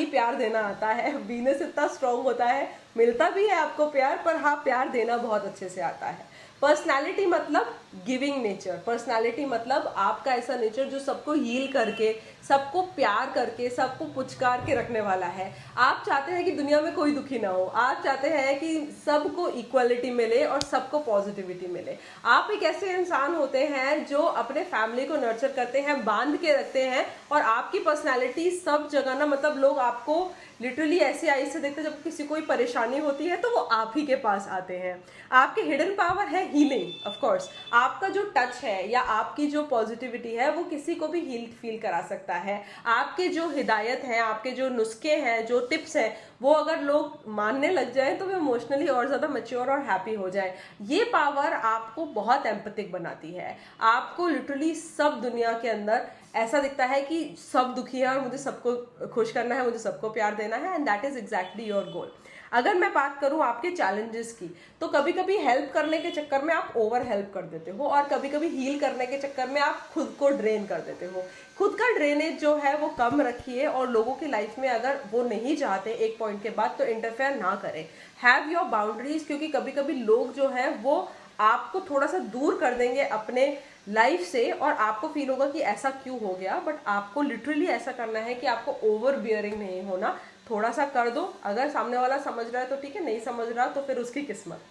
Speaker 1: प्यार देना आता है। वीनस इतना स्ट्रांग होता है, मिलता भी है आपको प्यार, पर हाँ प्यार देना बहुत अच्छे से आता है। पर्सनालिटी मतलब गिविंग नेचर। पर्सनालिटी मतलब आपका ऐसा नेचर जो सबको हील करके, सबको प्यार करके, सबको पुचकार के रखने वाला है। आप चाहते हैं कि दुनिया में कोई दुखी ना हो, आप चाहते हैं कि सबको इक्वलिटी मिले और सबको पॉजिटिविटी मिले। आप एक ऐसे इंसान होते हैं जो अपने फैमिली को नर्चर करते हैं, बांध के रखते हैं, और आपकी पर्सनैलिटी सब जगह ना, मतलब लोग आपको लिटरली ऐसे आई से देखते हैं, जब किसी कोई परेशानी होती है तो वो आप ही के पास आते हैं। आपके हिडन पावर है हीलिंग। ऑफ कोर्स आपका जो टच है या आपकी जो पॉजिटिविटी है वो किसी को भी हील फील करा सकता है। आपके जो हिदायत है, आपके जो नुस्खे हैं, जो टिप्स हैं, वो अगर लोग मानने लग जाए तो वो इमोशनली और ज्यादा मैच्योर और हैप्पी हो जाए। ये पावर आपको बहुत एम्पैथिक बनाती है। आपको लिटरली सब दुनिया के अंदर ऐसा दिखता है कि सब दुखी है और मुझे सबको खुश करना है, मुझे सबको प्यार देना है, and that is exactly your goal. अगर मैं बात करूं आपके चैलेंजेस की, तो कभी कभी हेल्प करने के चक्कर में आप ओवर हेल्प कर देते हो, और कभी कभी हील करने के चक्कर में आप खुद को ड्रेन कर देते हो। खुद का ड्रेनेज जो है वो कम रखिए, और लोगों की लाइफ में अगर वो नहीं चाहते एक पॉइंट के बाद तो इंटरफेयर ना करें। हैव योर बाउंड्रीज, क्योंकि कभी कभी लोग जो है वो आपको थोड़ा सा दूर कर देंगे अपने लाइफ से, और आपको फील होगा कि ऐसा क्यों हो गया। बट आपको लिटरली ऐसा करना है कि आपको ओवर बियरिंग नहीं होना। थोड़ा सा कर दो, अगर सामने वाला समझ रहा है तो ठीक है, नहीं समझ रहा तो फिर उसकी किस्मत।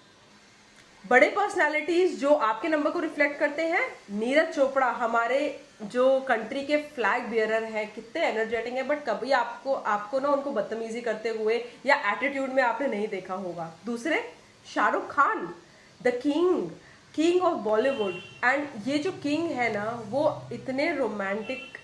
Speaker 1: बड़े पर्सनालिटीज जो आपके नंबर को रिफ्लेक्ट करते हैं, नीरज चोपड़ा हमारे जो कंट्री के फ्लैग बियरर है, कितने एनर्जेटिक है, बट कभी आपको ना उनको बदतमीजी करते हुए या एटीट्यूड में आपने नहीं देखा होगा। दूसरे, Shahrukh Khan, the king of Bollywood. And ये जो किंग है ना वो इतने रोमांटिक,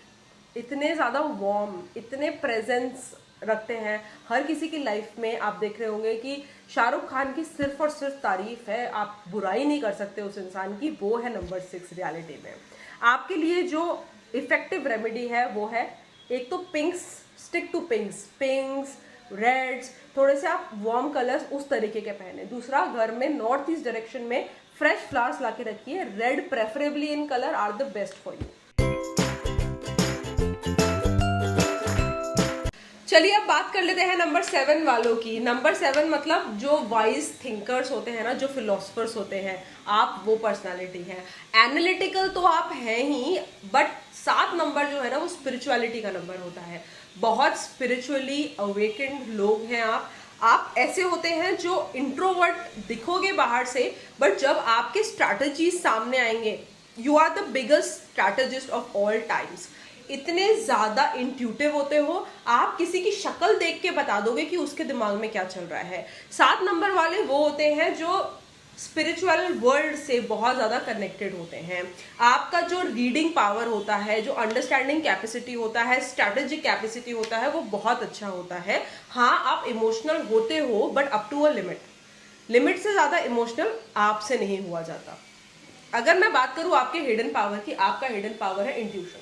Speaker 1: इतने ज्यादा वार्म, इतने प्रेजेंस रखते हैं हर किसी की लाइफ में। आप देख रहे होंगे कि शाहरुख खान की सिर्फ और सिर्फ तारीफ है, आप बुराई नहीं कर सकते उस इंसान की। वो है नंबर 6 रियलिटी में। आपके लिए जो इफेक्टिव रेमेडी है वो है, एक तो pinks, stick to pinks, reds, थोड़े से आप वार्म कलर्स उस तरीके के पहने। दूसरा, घर में नॉर्थ ईस्ट डायरेक्शन में फ्रेश फ्लावर्स लाके रखिए। Red preferably in colour are the best for you. चलिए अब बात कर लेते हैं नंबर 7 वालों की। नंबर 7 मतलब जो वाइज थिंकर्स होते हैं ना, जो फिलोसफर्स होते हैं, आप वो पर्सनालिटी है। एनालिटिकल तो आप हैं ही, बट 7 नंबर जो है ना वो स्पिरिचुअलिटी का नंबर होता है। बहुत स्पिरिचुअली अवेकेंड लोग हैं आप ऐसे होते हैं जो इंट्रोवर्ट दिखोगे बाहर से, बट जब आपके स्ट्रैटेजीज सामने आएंगे, you are the biggest strategist of all times. इतने ज्यादा इंट्यूटिव होते हो, आप किसी की शक्ल देख के बता दोगे कि उसके दिमाग में क्या चल रहा है। 7 नंबर वाले वो होते हैं जो स्पिरिचुअल वर्ल्ड से बहुत ज्यादा कनेक्टेड होते हैं। आपका जो रीडिंग पावर होता है, जो अंडरस्टैंडिंग कैपेसिटी होता है, स्ट्रैटेजिक कैपेसिटी होता है, वो बहुत अच्छा होता है। हाँ, आप इमोशनल होते हो, but up to a limit से ज्यादा इमोशनल आपसे नहीं हुआ जाता। अगर मैं बात करूं आपके हिडन पावर की, आपका हिडन पावर है इंट्यूशन।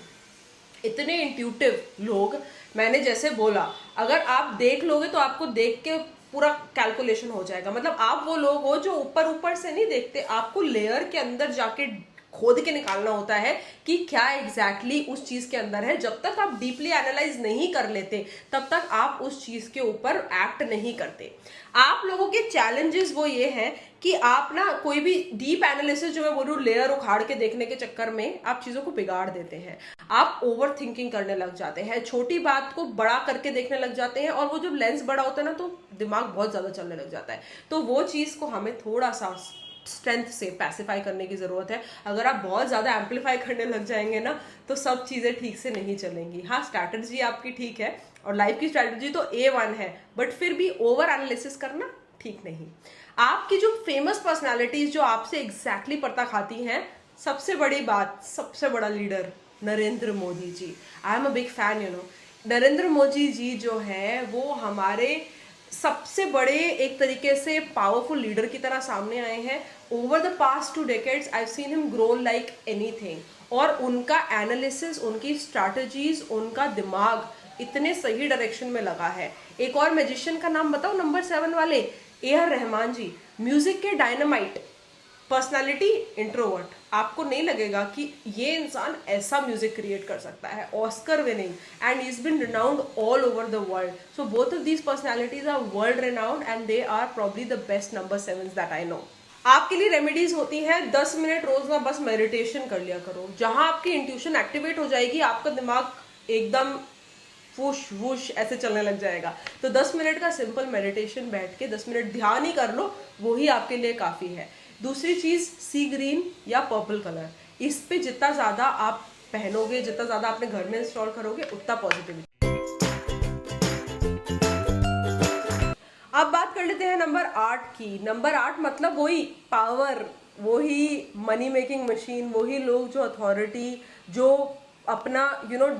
Speaker 1: इतने इंट्यूटिव लोग, मैंने जैसे बोला, अगर आप देख लोगे तो आपको देख के पूरा कैलकुलेशन हो जाएगा। मतलब आप वो लोग हो जो ऊपर ऊपर से नहीं देखते, आपको लेयर के अंदर जाके खोद के निकालना होता है कि क्या एग्जैक्टली उस चीज के अंदर है। जब तक आप डीपली एनालाइज नहीं कर लेते तब तक आप उस चीज के ऊपर एक्ट नहीं करते। आप लोगों के चैलेंजेस वो ये हैं कि आप ना कोई भी डीप एनालिसिस, जो मैं बोलूँ लेयर उखाड़ के देखने के चक्कर में आप चीजों को बिगाड़ देते हैं। आप ओवर थिंकिंग करने लग जाते हैं, छोटी बात को बड़ा करके देखने लग जाते हैं, और वो जब लेंस बड़ा होता है ना तो दिमाग बहुत ज्यादा चलने लग जाता है। तो वो चीज को हमें थोड़ा सा स्ट्रेंथ से पैसिफाई करने की जरूरत है। अगर आप बहुत ज्यादा एम्पलीफाई करने लग जाएंगे ना तो सब चीजें ठीक से नहीं चलेंगी। हाँ, स्ट्रैटेजी आपकी ठीक है और लाइफ की स्ट्रैटेजी तो A1 है, बट फिर भी ओवर एनालिसिस करना ठीक नहीं। आपकी जो फेमस पर्सनालिटीज जो आपसे एग्जैक्टली पर्दा खाती हैं, सबसे बड़ी बात, सबसे बड़ा leader Narendra Modi ji. I am a big fan, Narendra Modi ji जो है वो हमारे सबसे बड़े एक तरीके से पावरफुल लीडर की तरह सामने आए हैं। Over the past 2 decades I seen him grow like anything. और उनका एनालिसिस, उनकी स्ट्रैटेजीज, उनका दिमाग इतने सही डायरेक्शन में लगा है। एक और मैजिशियन का नाम बताओ, नंबर 7 वाले, A.R. रहमान जी। म्यूजिक के डायनामाइट, पर्सनालिटी इंट्रोवर्ट। आपको नहीं लगेगा कि ये इंसान ऐसा म्यूजिक क्रिएट कर सकता है। Oscar winning and is been renowned all over the world. So both of these personalities are world renowned and they are probably the best number 7 that I know. आपके लिए रेमेडीज होती है, 10 मिनट रोज ना बस मेडिटेशन कर लिया करो, जहां आपकी इंट्यूशन एक्टिवेट हो जाएगी, आपका दिमाग एकदम वुश वुश ऐसे चलने लग जाएगा। तो 10 मिनट का सिंपल मेडिटेशन बैठ के 10 मिनट ध्यान ही कर लो, वही आपके लिए काफी है। दूसरी चीज, सी ग्रीन या पर्पल कलर, इस पे जितना ज्यादा आप पहनोगे, जितना ज्यादा अपने घर में इंस्टॉल करोगे, उतना पॉजिटिविटी। अब बात कर लेते हैं नंबर 8 की। नंबर 8 मतलब वही पावर, वही मनी मेकिंग मशीन, वही लोग जो अथॉरिटी, जो अपना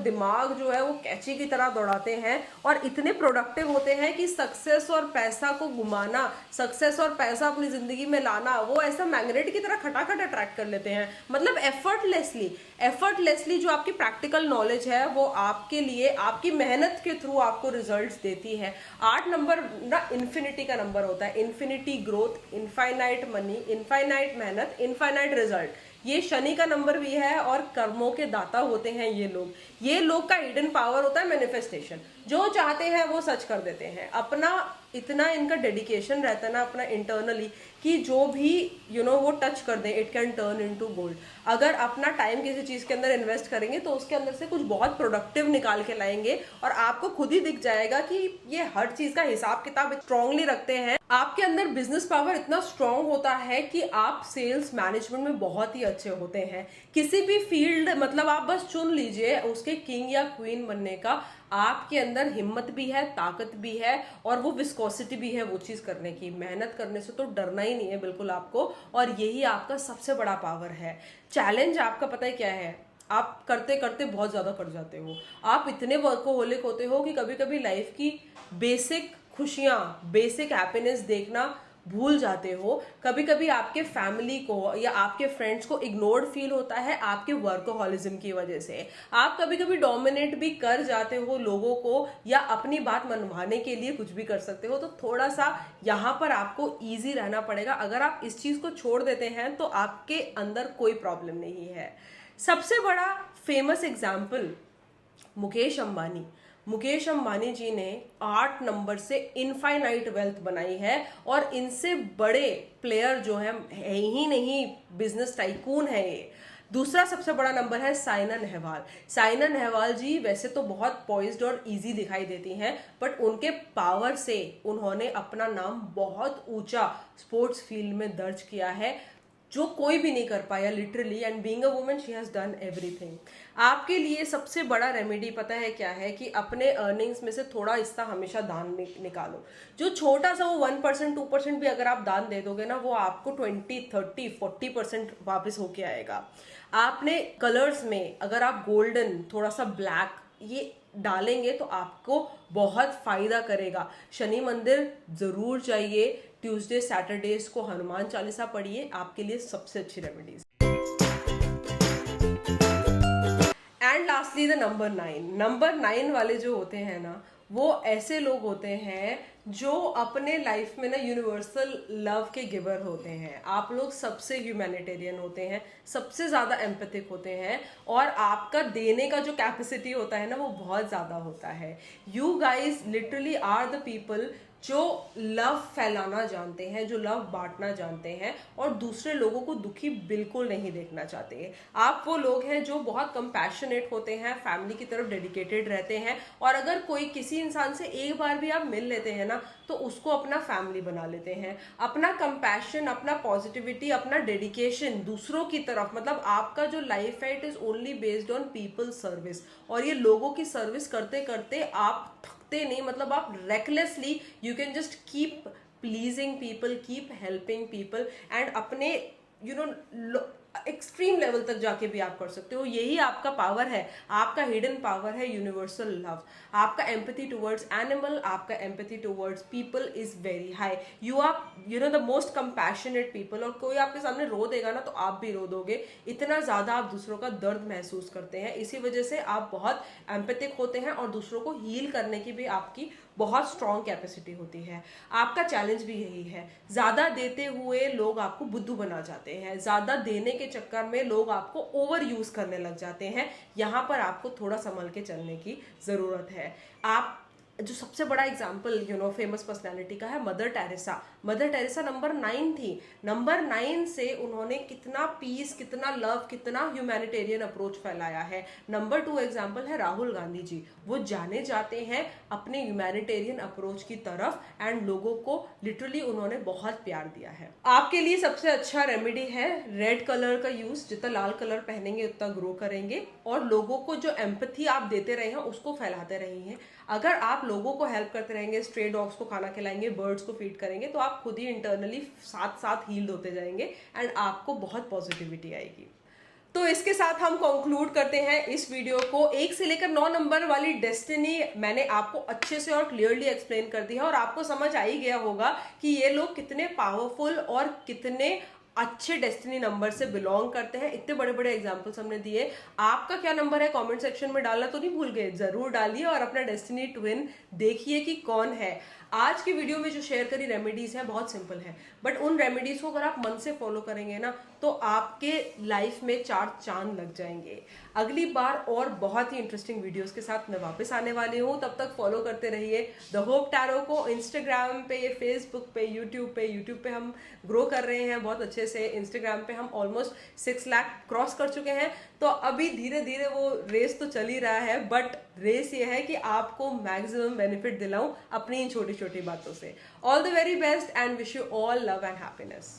Speaker 1: दिमाग जो है वो कैची की तरह दौड़ाते हैं और इतने प्रोडक्टिव होते हैं कि सक्सेस और पैसा को घुमाना, सक्सेस और पैसा अपनी जिंदगी में लाना, वो ऐसा मैग्नेट की तरह खटाखट अट्रैक्ट कर लेते हैं। मतलब एफर्टलेसली जो आपकी प्रैक्टिकल नॉलेज है वो आपके लिए आपकी मेहनत के थ्रू आपको रिजल्ट्स देती है। 8 नंबर ना इन्फिनिटी का नंबर होता है। Infinity growth, infinite money, infinite मेहनत, इनफाइनाइट रिजल्ट। ये शनि का नंबर भी है और कर्मों के दाता होते हैं ये लोग का हिडन पावर होता है मैनिफेस्टेशन। जो चाहते हैं वो सच कर देते हैं। अपना इतना इनका डेडिकेशन रहता है ना अपना इंटरनली, कि जो भी वो टच कर दें it can turn into gold. अगर अपना टाइम किसी चीज के अंदर इन्वेस्ट करेंगे तो उसके अंदर से कुछ बहुत प्रोडक्टिव निकाल के लाएंगे और आपको खुद ही दिख जाएगा कि ये हर चीज का हिसाब किताब स्ट्रांगली रखते हैं। आपके अंदर बिजनेस पावर इतना स्ट्रांग होता है कि आप सेल्स मैनेजमेंट में बहुत ही अच्छे होते हैं। किसी भी फील्ड, मतलब आप बस चुन लीजिए उसके किंग या क्वीन बनने का। आपके अंदर हिम्मत भी है, ताकत भी है और वो विस्कोसिटी भी है वो चीज करने की। मेहनत करने से तो डरना ही नहीं है बिल्कुल आपको, और यही आपका सबसे बड़ा पावर है। चैलेंज आपका पता है क्या है? आप करते करते बहुत ज्यादा कर जाते हो। आप इतने वर्कोहोलिक होते हो कि कभी कभी लाइफ की बेसिक खुशियां, बेसिक हैप्पीनेस देखना भूल जाते हो। कभी कभी आपके फैमिली को या आपके फ्रेंड्स को इग्नोर्ड फील होता है आपके वर्कोहॉलिज्म की वजह से। आप कभी कभी डोमिनेट भी कर जाते हो लोगों को, या अपनी बात मनवाने के लिए कुछ भी कर सकते हो। तो थोड़ा सा यहाँ पर आपको इजी रहना पड़ेगा। अगर आप इस चीज को छोड़ देते हैं तो आपके अंदर कोई प्रॉब्लम नहीं है। सबसे बड़ा फेमस एग्जाम्पल मुकेश अंबानी जी ने 8 नंबर से इनफाइनाइट वेल्थ बनाई है और इनसे बड़े प्लेयर जो है ही नहीं, बिजनेस टाइकून है ये। दूसरा सबसे बड़ा नंबर है साइना नेहवाल जी वैसे तो बहुत पॉइज्ड और इजी दिखाई देती हैं, बट उनके पावर से उन्होंने अपना नाम बहुत ऊंचा स्पोर्ट्स फील्ड में दर्ज किया है, जो कोई भी नहीं कर पाया literally. And being a woman she has done everything. आपके लिए सबसे बड़ा रेमेडी पता है क्या है? कि अपने अर्निंग्स में से थोड़ा हिस्सा हमेशा दान निकालो। जो छोटा सा वो 1% 2% भी अगर आप दान दे दोगे ना, वो आपको 20 30 40% वापस होके आएगा। आपने कलर्स में अगर आप गोल्डन, थोड़ा सा ब्लैक ये डालेंगे तो आपको बहुत फायदा करेगा। शनि मंदिर जरूर चाहिए। ट्यूसडे सैटरडेज को हनुमान चालीसा पढ़िए, आपके लिए सबसे अच्छी remedies. And lastly the number 9 वाले जो होते हैं ना, वो ऐसे लोग होते हैं जो अपने लाइफ में ना यूनिवर्सल लव के गिवर होते हैं। आप लोग सबसे ह्यूमैनिटेरियन होते हैं, सबसे ज्यादा एम्पैथिक होते हैं और आपका देने का जो कैपेसिटी होता है ना वो बहुत ज्यादा होता है। You guys literally are the people जो लव फैलाना जानते हैं, जो लव बांटना जानते हैं और दूसरे लोगों को दुखी बिल्कुल नहीं देखना चाहते। आप वो लोग हैं जो बहुत कंपैशनेट होते हैं, फैमिली की तरफ डेडिकेटेड रहते हैं, और अगर कोई किसी इंसान से एक बार भी आप मिल लेते हैं ना तो उसको अपना फैमिली बना लेते हैं। अपना कंपैशन, अपना पॉजिटिविटी, अपना डेडिकेशन दूसरों की तरफ, मतलब आपका जो लाइफ है it is only based on people service. और ये लोगों की सर्विस करते करते आप थकते नहीं, मतलब आप recklessly you can just keep pleasing people, keep helping people and अपने एक्सट्रीम लेवल तक जाके भी आप कर सकते हो। यही आपका पावर है, आपका हिडन पावर है यूनिवर्सल लव। आपका एम्पैथी टुवर्ड्स एनिमल, आपका empathy towards people is very high. You are the most compassionate people. और कोई आपके सामने रो देगा ना तो आप भी रो दोगे, इतना ज्यादा आप दूसरों का दर्द महसूस करते हैं। इसी वजह से आप बहुत एम्पैथिक होते हैं और दूसरों को हील करने की भी आपकी बहुत स्ट्रॉन्ग कैपेसिटी होती है। आपका चैलेंज भी यही है, ज्यादा देते हुए लोग आपको बुद्धू बना जाते हैं, ज्यादा देने के चक्कर में लोग आपको ओवर यूज करने लग जाते हैं। यहां पर आपको थोड़ा संभल के चलने की जरूरत है। आप जो सबसे बड़ा एग्जाम्पल फेमस पर्सनैलिटी का है, mother Teresa. Mother Teresa number 9 थी। नंबर 9 से उन्होंने कितना पीस, कितना लव, कितना ह्यूमैनिटेरियन अप्रोच फैलाया है। नंबर 2 एग्जाम्पल है राहुल गांधी जी। वो जाने जाते हैं अपने ह्यूमैनिटेरियन अप्रोच की तरफ, एंड लोगों को लिटरली उन्होंने बहुत प्यार दिया है। आपके लिए सबसे अच्छा रेमेडी है रेड कलर का यूज। जितना लाल कलर पहनेंगे उतना ग्रो करेंगे, और लोगों को जो एम्पैथी आप देते रहे हैं उसको फैलाते रहिए। अगर आप लोगों को हेल्प करते रहेंगे, स्ट्रे डॉग्स को खाना खिलाएंगे, बर्ड्स को फीड करेंगे, तो आप खुद ही इंटरनली साथ साथ हील्ड होते जाएंगे एंड आपको बहुत पॉजिटिविटी आएगी। तो इसके साथ हम कंक्लूड करते हैं इस वीडियो को। 1 से लेकर 9 नंबर वाली डेस्टिनी मैंने आपको अच्छे से और क्लियरली एक्सप्लेन कर दी है, और आपको समझ आ ही गया होगा कि ये लोग कितने पावरफुल और कितने अच्छे डेस्टिनी नंबर से बिलोंग करते हैं। इतने बड़े बड़े एग्जांपल्स हमने दिए। आपका क्या नंबर है कमेंट सेक्शन में डालना तो नहीं भूल गए, जरूर डालिए और अपना डेस्टिनी ट्विन देखिए कि कौन है। आज की वीडियो में जो शेयर करी रेमेडीज है बहुत सिंपल है, बट उन रेमेडीज को अगर आप मन से फॉलो करेंगे ना तो आपके लाइफ में 4 चांद लग जाएंगे। अगली बार और बहुत ही इंटरेस्टिंग वीडियोस के साथ मैं वापस आने वाली हूँ। तब तक फॉलो करते रहिए द होप टैरो को इंस्टाग्राम पे, फेसबुक पे, यूट्यूब पे हम ग्रो कर रहे हैं बहुत अच्छे से। इंस्टाग्राम पे हम ऑलमोस्ट 6 लाख क्रॉस कर चुके हैं। तो अभी धीरे धीरे वो रेस तो चल ही रहा है, बट रेस ये है कि आपको मैक्सिमम बेनिफिट दिलाऊं अपनी इन छोटी छोटी बातों से। All the very best and wish you all love and happiness.